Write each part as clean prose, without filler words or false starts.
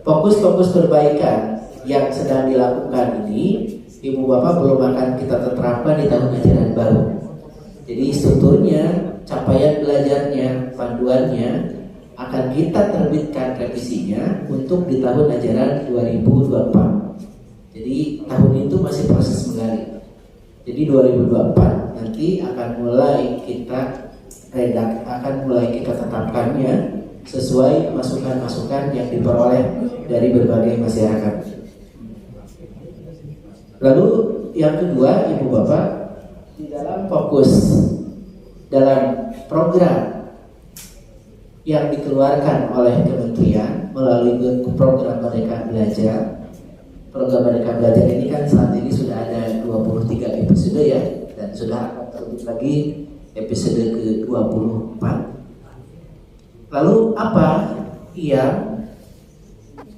fokus-fokus perbaikan yang sedang dilakukan ini, Ibu Bapak belum akan kita terapkan di tahun ajaran baru. Jadi strukturnya, capaian belajarnya, panduannya akan kita terbitkan revisinya untuk di tahun ajaran 2024. Jadi tahun itu masih proses menggali. Jadi 2024 nanti akan mulai kita tetapkannya sesuai masukan-masukan yang diperoleh dari berbagai masyarakat. Lalu yang kedua, Ibu Bapak, di dalam fokus dalam program yang dikeluarkan oleh kementerian melalui program Merdeka Belajar. Program Merdeka Belajar ini kan saat ini sudah ada 23 episode ya, dan sudah akan terbit lagi episode ke-24. Lalu apa yang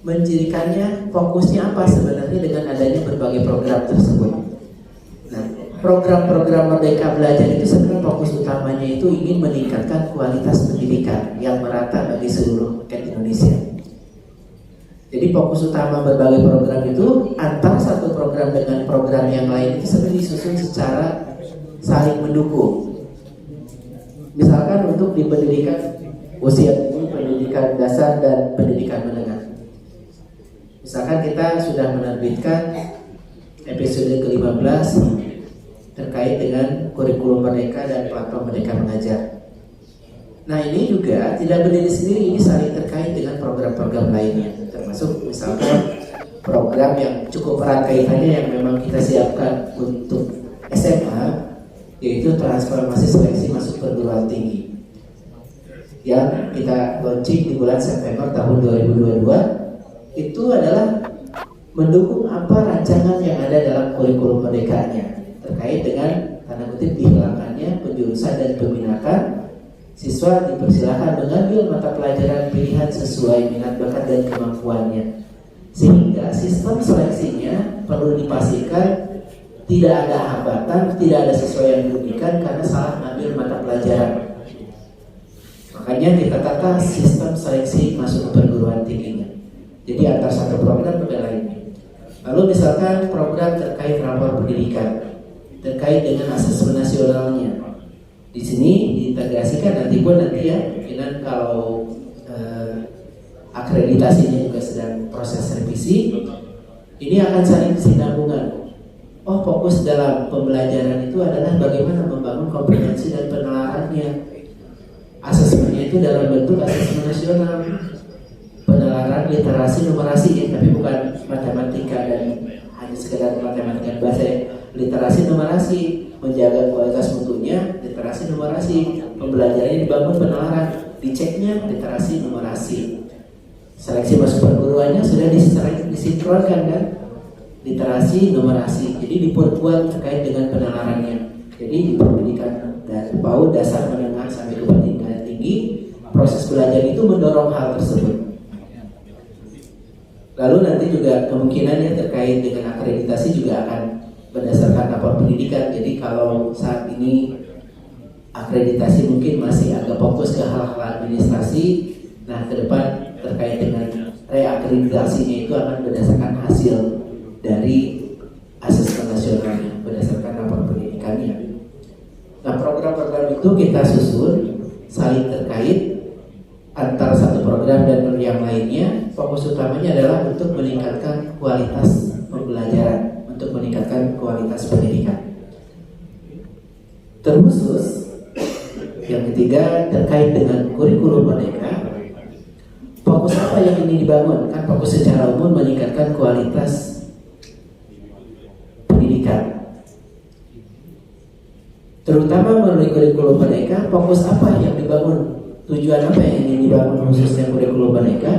menjadikannya, fokusnya apa sebenarnya dengan adanya berbagai program tersebut? Nah, program-program Merdeka Belajar itu sebenarnya fokus utamanya itu ingin meningkatkan kualitas pendidikan yang merata bagi seluruh rakyat Indonesia. Jadi fokus utama berbagai program itu antara satu program dengan program yang lain itu sebenarnya disusun secara saling mendukung. Misalkan untuk di pendidikan usia dini, pendidikan dasar dan pendidikan menengah. Misalkan kita sudah menerbitkan episode ke-15 terkait dengan kurikulum Merdeka dan platform Merdeka Mengajar. Nah, ini juga tidak berdiri sendiri, ini saling terkait dengan program-program lainnya, termasuk misalkan program yang cukup erat kaitannya yang memang kita siapkan untuk SMA, yaitu transformasi seleksi masuk perguruan tinggi yang kita launching di bulan September tahun 2022. Itu adalah mendukung apa rancangan yang ada dalam kurikulum merdekanya terkait dengan tanda kutip dihilangkannya penjurusan dan peminatan. Siswa dipersilakan mengambil mata pelajaran pilihan sesuai minat bakat dan kemampuannya, sehingga sistem seleksinya perlu dipastikan tidak ada hambatan, tidak ada siswa yang dirugikan karena salah mengambil mata pelajaran. Makanya kita tata sistem seleksi masuk ke perguruan tingginya. Jadi antara satu program ke lainnya. Lalu misalkan program terkait rapor pendidikan, terkait dengan asesmen nasionalnya. Di sini diintegrasikan nanti ya, mungkinan kalau akreditasinya juga sedang proses revisi, ini akan saling kesinambungan. Oh, fokus dalam pembelajaran itu adalah bagaimana membangun kompetensi dan penalarannya. Asesmennya itu dalam bentuk asesmen nasional, penalaran literasi numerasi ya, tapi bukan matematika dan hanya sekedar matematika bahasa ya. Literasi numerasi, menjaga kualitas mutunya, literasi numerasi, pembelajarannya dibangun penalaran, diceknya literasi numerasi. Seleksi masuk perguruannya sudah disinkronkan kan, literasi numerasi, jadi diperkuat terkait dengan penalarannya. Jadi di pendidikan dan PAUD dasar menengah sampai ke pendidikan tinggi, proses belajar itu mendorong hal tersebut. Lalu nanti juga kemungkinannya terkait dengan akreditasi juga akan berdasarkan rapor pendidikan. Jadi kalau saat ini akreditasi mungkin masih agak fokus ke hal-hal administrasi, nah ke depan terkait dengan reakreditasinya itu akan berdasarkan hasil dari asesmen nasionalnya, berdasarkan rapor pendidikannya. Nah, program-program itu kita susun saling terkait antara satu program dan yang lainnya. Fokus utamanya adalah untuk meningkatkan kualitas pembelajaran, untuk meningkatkan kualitas pendidikan. Terkhusus yang ketiga terkait dengan kurikulum Merdeka, fokus apa yang ingin dibangun? Kan fokus secara umum meningkatkan kualitas pendidikan. Terutama melalui kurikulum Merdeka, fokus apa yang dibangun? Tujuan apa yang ingin dibangun khususnya kurikulum Merdeka?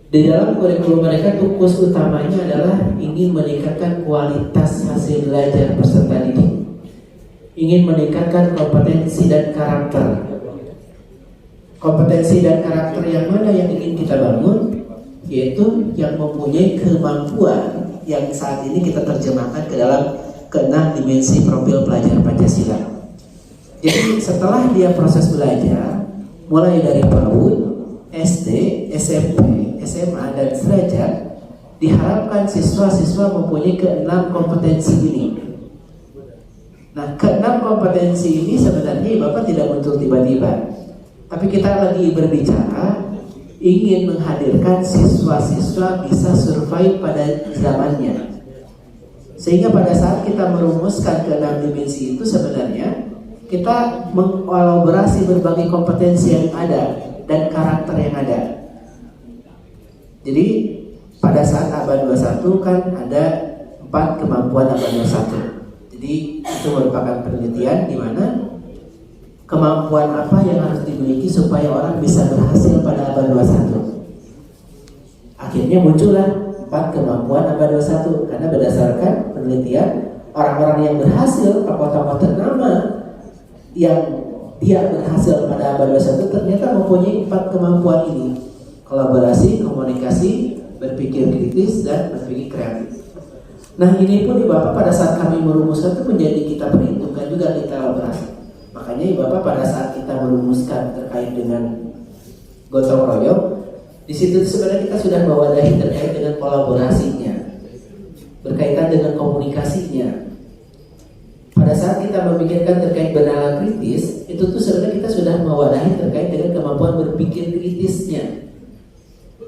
Di dalam kurikulum Merdeka, fokus utamanya adalah ingin meningkatkan kualitas hasil belajar peserta didik, ingin meningkatkan kompetensi dan karakter. Kompetensi dan karakter yang mana yang ingin kita bangun? Yaitu yang mempunyai kemampuan yang saat ini kita terjemahkan ke dalam ke-6 dimensi profil pelajar Pancasila. Jadi setelah dia proses belajar, mulai dari PAUD, SD, SMP, SMA dan sederajat, diharapkan siswa-siswa mempunyai keenam kompetensi ini. Nah, keenam kompetensi ini sebenarnya Bapak tidak muncul tiba-tiba, tapi kita lagi berbicara ingin menghadirkan siswa-siswa bisa survive pada zamannya. Sehingga pada saat kita merumuskan keenam dimensi itu sebenarnya kita mengkolaborasi berbagai kompetensi yang ada dan karakter yang ada. Jadi pada saat abad 21 kan ada 4 kemampuan abad 21. Jadi itu merupakan penelitian di mana kemampuan apa yang harus dimiliki supaya orang bisa berhasil pada abad 21. Akhirnya muncullah 4 kemampuan abad 21 karena berdasarkan penelitian orang-orang yang berhasil, tokoh-tokoh ternama yang dia berhasil pada abad 21 ternyata mempunyai 4 kemampuan ini: kolaborasi, komunikasi, berpikir kritis, dan berpikir kreatif. Nah ini pun Bapak pada saat kami merumuskan itu menjadi kita perhitungkan juga kita elaborasi. Makanya Bapak pada saat kita merumuskan terkait dengan gotong royong, di situ sebenarnya kita sudah mewadahi terkait dengan kolaborasinya, berkaitan dengan komunikasinya. Pada saat kita memikirkan terkait bernalar kritis, itu tuh sebenarnya kita sudah mewadahi terkait dengan kemampuan berpikir kritisnya.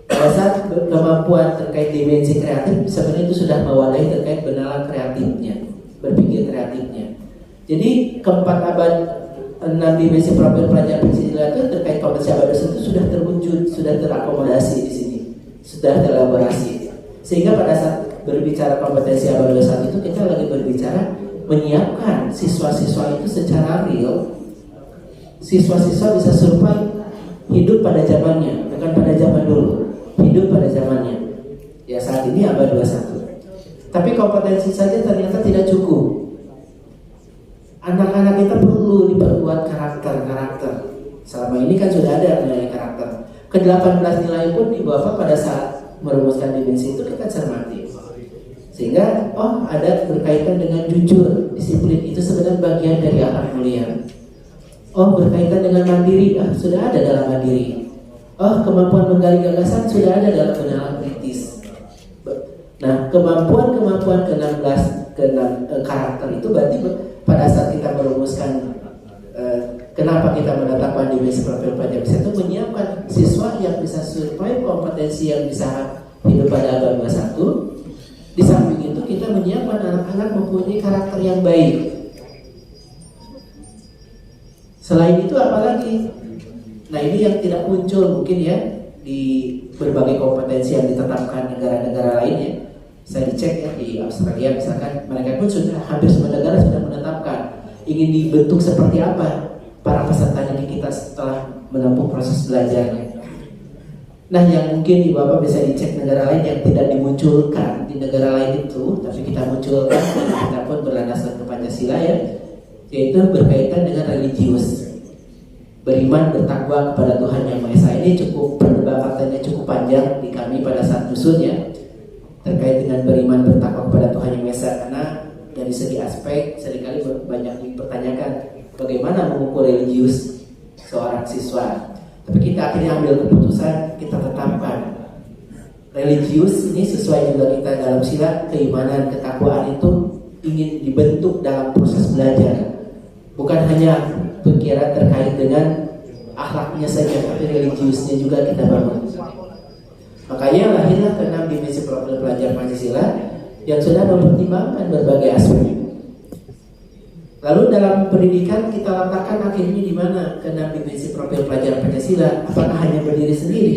Pada saat kemampuan terkait dimensi kreatif, sebenarnya itu sudah mewadahi terkait bernalar kreatifnya, berpikir kreatifnya. Jadi keempat abad 6 dimensi profil pelajar Pancasila itu terkait kompetensi abad 21 itu sudah terwujud, sudah terakomodasi di sini, sudah terelaborasi. Sehingga pada saat berbicara kompetensi abad 21 itu kita lagi berbicara menyiapkan siswa-siswa itu secara real. Siswa-siswa bisa survive hidup pada zamannya, bukan pada zaman dulu, hidup pada zamannya. Ya saat ini abad 21. Tapi kompetensi saja ternyata tidak cukup. Anak-anak kita perlu diperkuat karakter-karakter. Selama ini kan sudah ada nilai karakter. Ke-18 nilai pun di Bapak pada saat merumuskan dimensi itu kita cermati. Sehingga ada berkaitan dengan jujur, disiplin itu sebenarnya bagian dari akhlak mulia. Berkaitan dengan mandiri, sudah ada dalam mandiri. Kemampuan menggali gagasan sudah ada dalam bernalar kritis. Nah, kemampuan ke-16 karakter itu berarti pada saat kita merumuskan kenapa kita menetapkan dimensi profil pelajar bisa itu menyiapkan siswa yang bisa survive, kompetensi yang bisa hidup pada abad 21. Di samping itu kita menyiapkan anak-anak mempunyai karakter yang baik. Selain itu apalagi? Nah ini yang tidak muncul mungkin ya di berbagai kompetensi yang ditetapkan negara-negara lain ya. Saya dicek ya di Australia misalkan, mereka pun sudah hampir semua negara sudah menetapkan ingin dibentuk seperti apa para peserta didik kita setelah menempuh proses belajarnya. Nah yang mungkin di Bapak bisa dicek negara lain yang tidak dimunculkan di negara lain itu, tapi kita munculkan dan kita pun berlandaskan ke Pancasila ya, yaitu berkaitan dengan religius. Beriman bertakwa kepada Tuhan Yang Maha Esa. Ini cukup perdebatannya cukup panjang di kami pada saat dusun ya, terkait dengan beriman bertakwa kepada Tuhan Yang Maha Esa, karena dari segi aspek seringkali banyak dipertanyakan bagaimana mengukur religius seorang siswa. Tapi kita akhirnya ambil keputusan, kita tetapkan religius ini sesuai juga kita dalam sila keimanan, ketakwaan itu ingin dibentuk dalam proses belajar, bukan hanya pikiran terkait dengan akhlaknya saja, tapi religiusnya juga kita bangun. Makanya lahirlah ke-6 dimensi profil pelajar Pancasila yang sudah mempertimbangkan berbagai aspek. Lalu dalam pendidikan kita letakkan akhirnya di mana ke-6 dimensi profil pelajar Pancasila? Apakah hanya berdiri sendiri?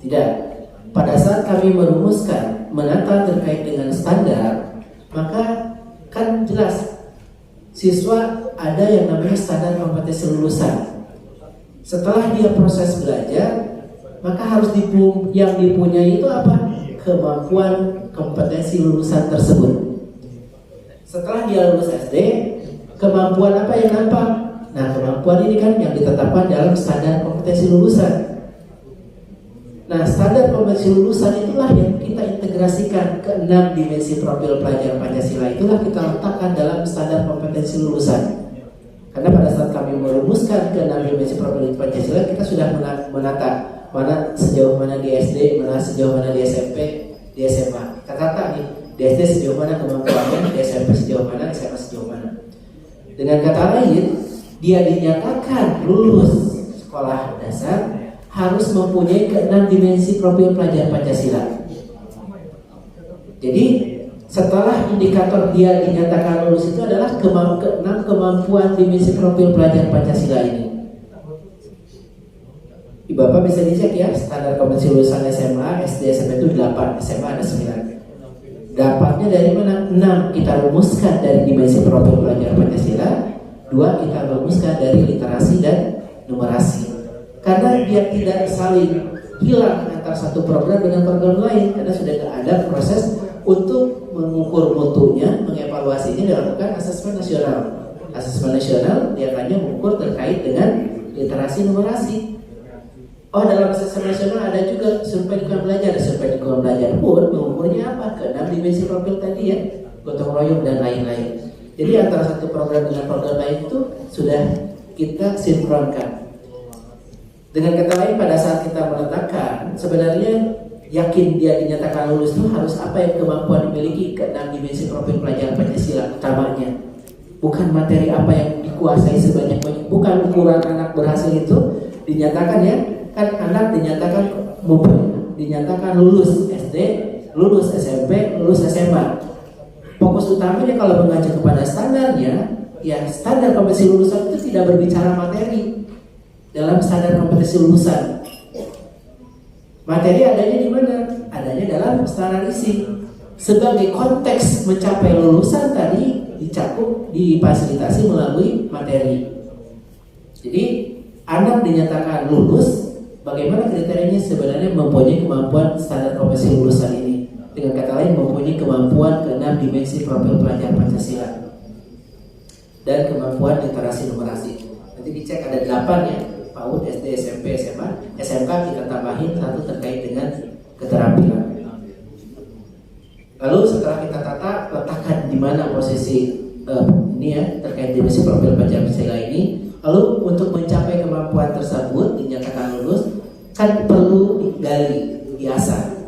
Tidak. Pada saat kami merumuskan menata terkait dengan standar, maka kan jelas siswa ada yang namanya standar kompetensi lulusan. Setelah dia proses belajar, maka harus yang dipunyai itu apa? Kemampuan kompetensi lulusan tersebut. Setelah dia lulus SD, kemampuan apa yang nampak? Nah, kemampuan ini kan yang ditetapkan dalam standar kompetensi lulusan. Nah, standar kompetensi lulusan itulah yang kita integrasikan ke 6 dimensi profil pelajar Pancasila. Itulah kita letakkan dalam standar kompetensi lulusan. Karena pada saat kami merumuskan ke 6 dimensi probabilitas Pancasila, kita sudah menata mana sejauh mana di SD, mana sejauh mana di SMP, di SMA. Kita tata nih, di SD sejauh mana kemampuannya, di SMP sejauh mana, di SMA sejauh mana. Dengan kata lain, dia dinyatakan lulus sekolah dasar harus mempunyai ke-6 dimensi profil pelajar Pancasila. Jadi setelah indikator dia dinyatakan lulus itu adalah ke-6 kemampuan dimensi profil pelajar Pancasila ini. Bapak bisa dicek ya, standar kompetensi lulusan SMA, SD, SMP itu 8, SMA ada 9. Dapatnya dari mana? 6 kita rumuskan dari dimensi profil pelajar Pancasila, 2 kita rumuskan dari literasi dan numerasi. Karena dia tidak saling hilang antara satu program dengan program lain, karena sudah ada proses untuk mengukur mutunya, mengevaluasinya, dilakukan asesmen nasional. Asesmen nasional dia hanya mengukur terkait dengan literasi numerasi. Oh, dalam asesmen nasional ada juga survei lingkungan belajar. Survei lingkungan belajar pun mengukurnya apa? Ke-6 dimensi profil tadi ya, gotong royong dan lain-lain. Jadi antara satu program dengan program lain itu sudah kita sinkronkan. Dengan kata lain, pada saat kita meletakkan, sebenarnya yakin dia dinyatakan lulus itu harus apa yang kemampuan dimiliki ke-6 dimensi profil pelajar Pancasila utamanya. Bukan materi apa yang dikuasai sebanyak-banyak, bukan ukuran anak berhasil itu dinyatakan ya, kan anak dinyatakan lulus SD, lulus SMP, lulus SMA. Fokus utamanya kalau mengacu kepada standarnya, ya standar kompetensi lulusan itu tidak berbicara materi dalam standar kompetensi lulusan. Materi adanya di mana? Adanya dalam standar isi. Sebagai konteks mencapai lulusan tadi dicakup, difasilitasi melalui materi. Jadi anak dinyatakan lulus, bagaimana kriterianya? Sebenarnya mempunyai kemampuan standar kompetensi lulusan ini. Dengan kata lain, mempunyai kemampuan ke-6 dimensi profil pelajar Pancasila dan kemampuan literasi numerasi. Nanti dicek ada 8 ya. PAUD, SD, SMP, SMA, SMK kita tambahin 1 terkait dengan keterampilan. Lalu setelah kita tata, letakkan di mana posisi ini ya terkait dimensi profil pelajar Pancasila ini. Lalu untuk mencapai kemampuan tersebut dinyatakan lulus kan perlu digali, diasah.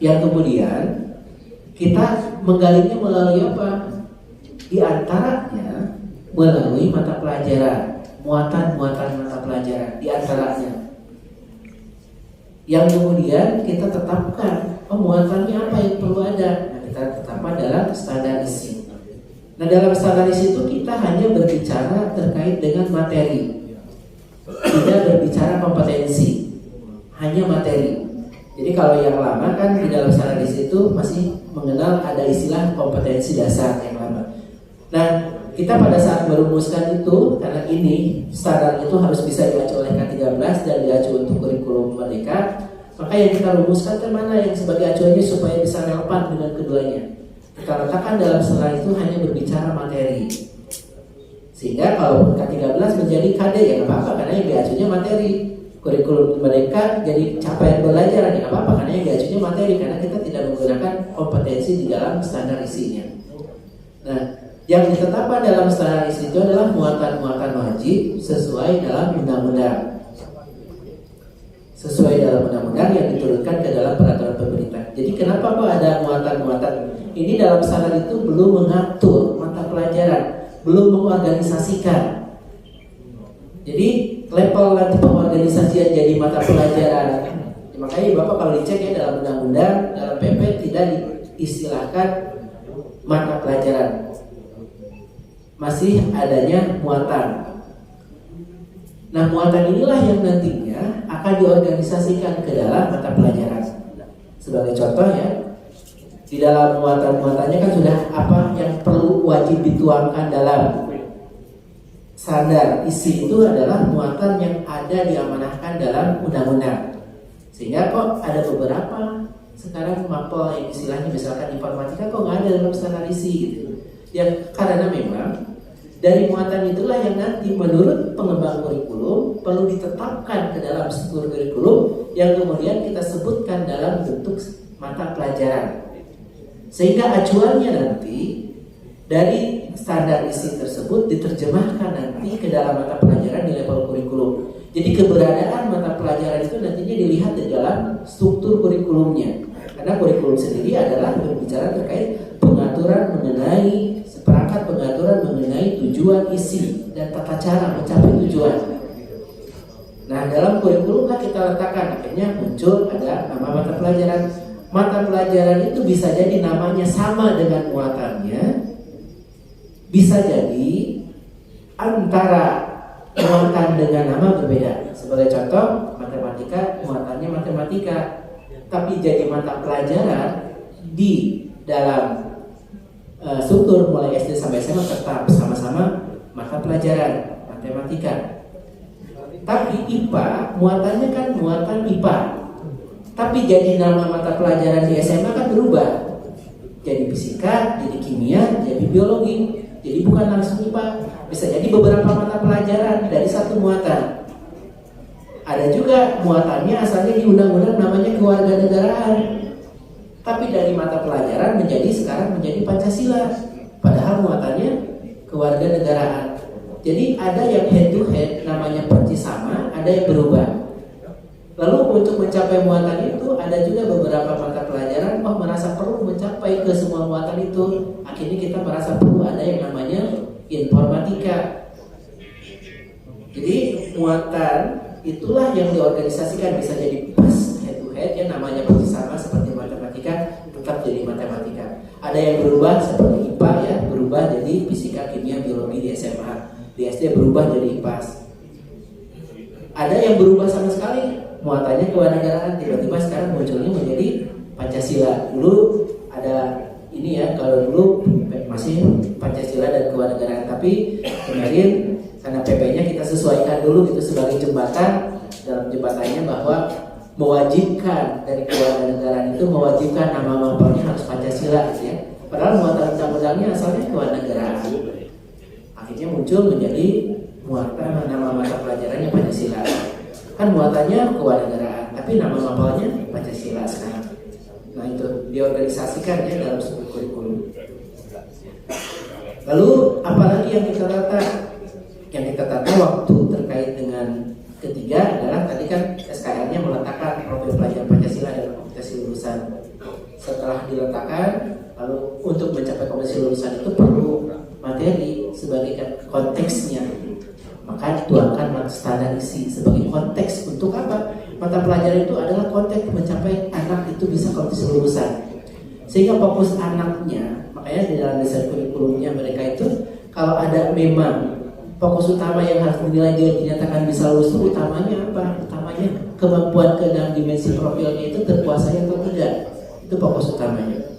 Yang kemudian kita menggalinya melalui apa? Di antaranya melalui mata pelajaran. Muatan-muatan mata pelajaran di antaranya yang kemudian kita tetapkan muatannya apa yang perlu ada. Nah, kita tetapkan dalam standar isi. Nah, dalam standar isi itu kita hanya berbicara terkait dengan materi, tidak berbicara kompetensi, hanya materi. Jadi kalau yang lama kan di dalam standar isi itu masih mengenal ada istilah kompetensi dasar yang lama. Nah, kita pada saat merumuskan itu, karena ini standar itu harus bisa diacu oleh K13 dan diacu untuk kurikulum Merdeka, maka yang kita rumuskan kan mana yang sebagai acuannya supaya bisa relevan dengan keduanya. Kita letakkan dalam standar itu hanya berbicara materi. Sehingga kalau K13 menjadi KD ya nggak apa-apa, karena yang diacunya materi. Kurikulum Merdeka jadi capaian belajar ya nggak apa-apa, karena yang diacunya materi, karena kita tidak menggunakan kompetensi di dalam standar isinya. Nah, yang ditetapkan dalam standar isi itu adalah muatan-muatan wajib sesuai dalam undang-undang. Sesuai dalam undang-undang yang diturunkan ke dalam peraturan pemerintah. Jadi kenapa kok ada muatan-muatan? Ini dalam standar itu belum mengatur mata pelajaran, belum mengorganisasikan. Jadi level nanti pengorganisasian jadi mata pelajaran. Makanya Bapak kalau dicek ya dalam undang-undang, dalam PP tidak diistilahkan mata pelajaran. Masih adanya muatan. Nah, muatan inilah yang nantinya akan diorganisasikan ke dalam mata pelajaran. Sebagai contoh ya, di dalam muatan-muatannya kan sudah apa yang perlu wajib dituangkan dalam standar isi itu adalah muatan yang ada diamanahkan dalam undang-undang. Sehingga kok ada beberapa sekarang mapel yang istilahnya misalkan informatika kok nggak ada dalam standar isi gitu. Ya karena memang dari muatan itulah yang nanti menurut pengembang kurikulum perlu ditetapkan ke dalam struktur kurikulum yang kemudian kita sebutkan dalam bentuk mata pelajaran. Sehingga acuannya nanti Dari standar isi tersebut diterjemahkan nanti ke dalam mata pelajaran di level kurikulum. Jadi keberadaan mata pelajaran itu nantinya dilihat di dalam struktur kurikulumnya. Karena kurikulum sendiri adalah berbicara terkait pengaturan mengenai seperangkat pengaturan mengenai tujuan, isi, dan tata cara mencapai tujuan. Nah, dalam kurikulum lah kita letakkan, akhirnya muncul ada nama mata pelajaran. Mata pelajaran itu bisa jadi namanya sama dengan muatannya, bisa jadi antara muatan dengan nama berbeda. Sebagai contoh, matematika muatannya matematika, tapi jadi mata pelajaran di dalam struktur mulai SD sampai SMA tetap sama-sama mata pelajaran matematika. Tapi IPA muatannya kan muatan IPA, tapi jadi nama mata pelajaran di SMA kan berubah, jadi fisika, jadi kimia, jadi biologi. Jadi bukan langsung IPA, bisa jadi beberapa mata pelajaran dari satu muatan. Ada juga muatannya asalnya di undang-undang namanya kewarganegaraan, tapi dari mata pelajaran sekarang menjadi Pancasila, padahal muatannya kewarganegaraan. Jadi ada yang head to head namanya persis sama, ada yang berubah. Lalu untuk mencapai muatan itu ada juga beberapa mata pelajaran merasa perlu mencapai ke semua muatan itu. Akhirnya kita merasa perlu ada yang namanya informatika. Jadi muatan itulah yang diorganisasikan, bisa jadi pas head to head yang namanya persis sama seperti matematika tetap jadi matematika. Ada yang berubah seperti IPA ya, berubah jadi fisika, kimia, biologi di SMA. Di SD berubah jadi IPAS. Ada yang berubah sama sekali, muatannya kewarganegaraan, tiba-tiba sekarang munculnya menjadi Pancasila. Dulu ada ini ya, kalau dulu masih Pancasila dan kewarganegaraan, tapi kemarin karena PP-nya kita sesuaikan dulu gitu sebagai jembatan. Dalam jembatannya bahwa mewajibkan dari kewarganegaraan itu mewajibkan nama mapelnya harus Pancasila gitu ya. Padahal muatan undang-undangnya asalnya kewarganegaraan. Akhirnya muncul menjadi muatan nama mata pelajarannya Pancasila. Kan muatannya kewarganegaraan, tapi nama mapelnya Pancasila sekarang. Nah itu diorganisasikan ya dalam sebuah kurikulum. Lalu apalagi yang kita tata? Yang kita tata waktu terkait dengan ketiga adalah tadi kan SKL-nya meletakkan profil pelajaran Pancasila dalam kompetensi lulusan. Setelah diletakkan, lalu untuk mencapai kompetensi lulusan itu perlu materi sebagai konteksnya. Maka dituangkan standar isi sebagai konteks untuk apa? Mata pelajaran itu adalah konteks mencapai anak itu bisa kompetensi lulusan. Sehingga fokus anaknya, makanya di dalam desain kurikulumnya mereka itu kalau ada memang fokus utama yang harus dinilai dia dinyatakan bisa lulus itu utamanya apa? Utamanya kemampuan ke dalam dimensi profilnya itu terkuasai atau tidak. Itu fokus utamanya.